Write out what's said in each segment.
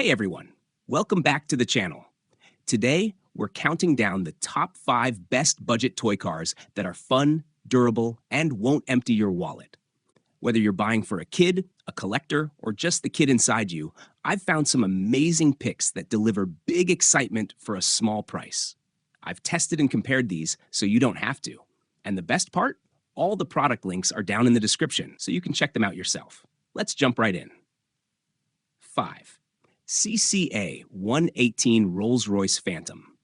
Hey everyone, welcome back to the channel. Today, we're counting down the top 5 best budget toy cars that are fun, durable, and won't empty your wallet. Whether you're buying for a kid, a collector, or just the kid inside you, I've found some amazing picks that deliver big excitement for a small price. I've tested and compared these so you don't have to. And the best part? All the product links are down in the description so you can check them out yourself. Let's jump right in. 5. CCA 118 Rolls-Royce Phantom.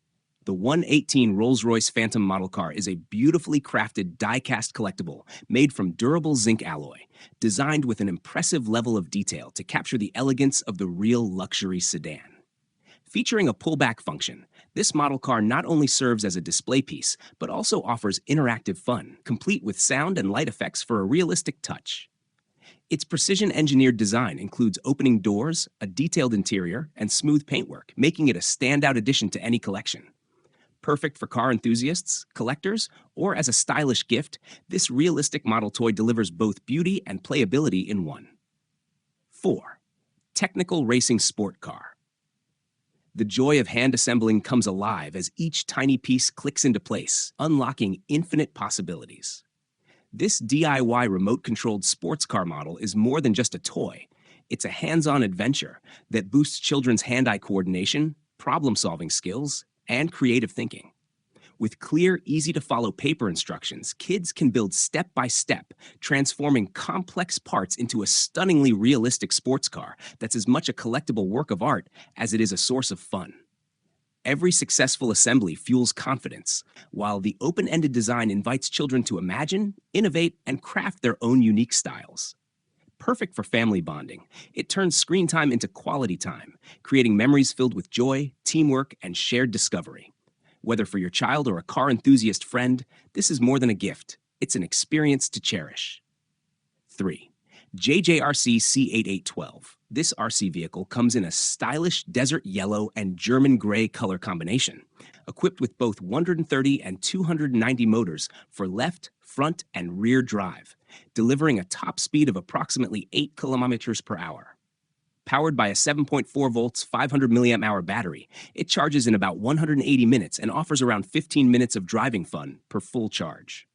The 118 Rolls-Royce Phantom model car is a beautifully crafted die-cast collectible made from durable zinc alloy, designed with an impressive level of detail to capture the elegance of the real luxury sedan. Featuring a pullback function, this model car not only serves as a display piece, but also offers interactive fun, complete with sound and light effects for a realistic touch. Its precision-engineered design includes opening doors, a detailed interior, and smooth paintwork, making it a standout addition to any collection. Perfect for car enthusiasts, collectors, or as a stylish gift, this realistic model toy delivers both beauty and playability in one. 4. Technical Racing Sport Car. The joy of hand assembling comes alive as each tiny piece clicks into place, unlocking infinite possibilities. This DIY remote-controlled sports car model is more than just a toy. It's a hands-on adventure that boosts children's hand-eye coordination, problem-solving skills, and creative thinking. With clear, easy-to-follow paper instructions, kids can build step-by-step, transforming complex parts into a stunningly realistic sports car that's as much a collectible work of art as it is a source of fun. Every successful assembly fuels confidence, while the open-ended design invites children to imagine, innovate, and craft their own unique styles. Perfect for family bonding, it turns screen time into quality time, creating memories filled with joy, teamwork, and shared discovery. Whether for your child or a car enthusiast friend, this is more than a gift. It's an experience to cherish. 3. JJRC C8812. This RC vehicle comes in a stylish desert yellow and German gray color combination, equipped with both 130 and 290 motors for left, front, and rear drive, delivering a top speed of approximately 8 kilometers per hour. Powered by a 7.4 volts, 500 milliamp hour battery, it charges in about 180 minutes and offers around 15 minutes of driving fun per full charge.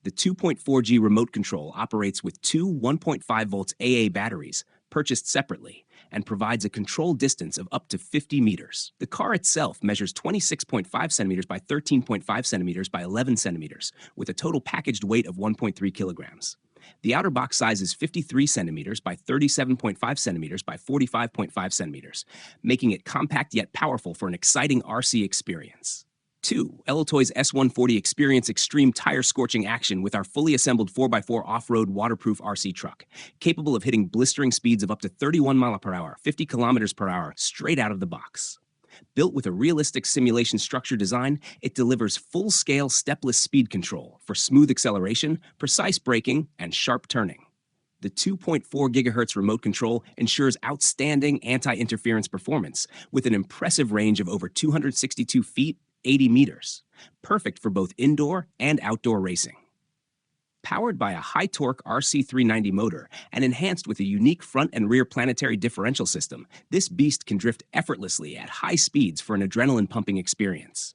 The 2.4G remote control operates with two 1.5 volts AA batteries, purchased separately, and provides a control distance of up to 50 meters. The car itself measures 26.5 centimeters by 13.5 centimeters by 11 centimeters, with a total packaged weight of 1.3 kilograms. The outer box size is 53 centimeters by 37.5 centimeters by 45.5 centimeters, making it compact yet powerful for an exciting RC experience. 2. Elotoy's S140 Experience Extreme Tire Scorching Action with our fully assembled 4x4 off-road waterproof RC truck, capable of hitting blistering speeds of up to 31 miles per hour, 50 kilometers per hour, straight out of the box. Built with a realistic simulation structure design, it delivers full-scale stepless speed control for smooth acceleration, precise braking, and sharp turning. The 2.4 GHz remote control ensures outstanding anti-interference performance with an impressive range of over 262 feet, 80 meters, perfect for both indoor and outdoor racing. Powered by a high-torque RC390 motor and enhanced with a unique front and rear planetary differential system, this beast can drift effortlessly at high speeds for an adrenaline-pumping experience.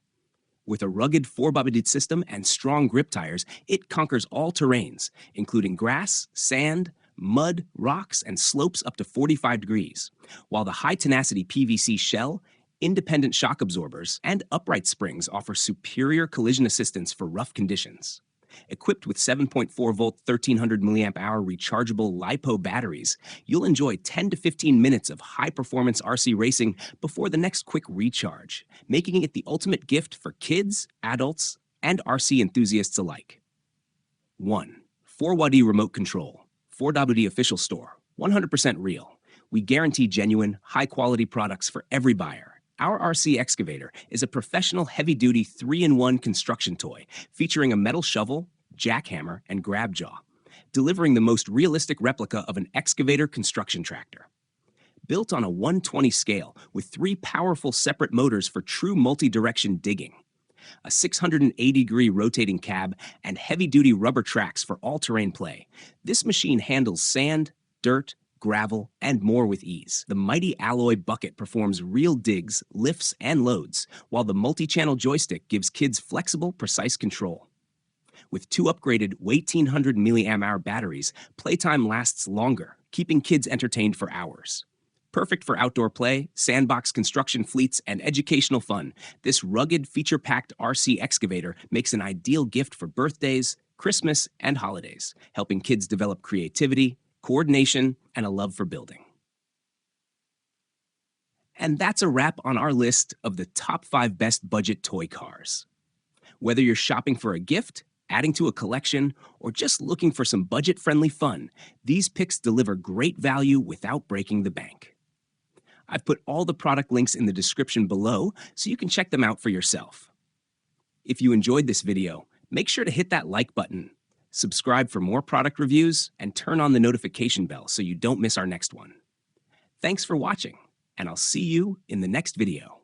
With a rugged 4x4 system and strong grip tires, it conquers all terrains, including grass, sand, mud, rocks, and slopes up to 45 degrees, while the high-tenacity PVC shell, independent shock absorbers, and upright springs offer superior collision assistance for rough conditions. Equipped with 7.4 volt 1300 milliamp hour rechargeable LiPo batteries, you'll enjoy 10 to 15 minutes of high-performance RC racing before the next quick recharge, making it the ultimate gift for kids, adults, and RC enthusiasts alike. 1. 4WD Remote Control. 4WD Official Store. 100% real. We guarantee genuine, high-quality products for every buyer. Our RC excavator is a professional heavy-duty 3-in-1 construction toy featuring a metal shovel, jackhammer, and grab jaw, delivering the most realistic replica of an excavator construction tractor. Built on a 1/20 scale with 3 powerful separate motors for true multi-direction digging, a 680-degree rotating cab, and heavy-duty rubber tracks for all-terrain play, this machine handles sand, dirt, gravel, and more with ease. The mighty alloy bucket performs real digs, lifts, and loads, while the multi-channel joystick gives kids flexible, precise control. With 2 upgraded 1800 mAh batteries, playtime lasts longer, keeping kids entertained for hours. Perfect for outdoor play, sandbox construction fleets, and educational fun, this rugged, feature-packed RC excavator makes an ideal gift for birthdays, Christmas, and holidays, helping kids develop creativity, coordination, and a love for building. And that's a wrap on our list of the top 5 best budget toy cars. Whether you're shopping for a gift, adding to a collection, or just looking for some budget-friendly fun, these picks deliver great value without breaking the bank. I've put all the product links in the description below so you can check them out for yourself. If you enjoyed this video, make sure to hit that like button, subscribe for more product reviews, and turn on the notification bell so you don't miss our next one. Thanks for watching, and I'll see you in the next video.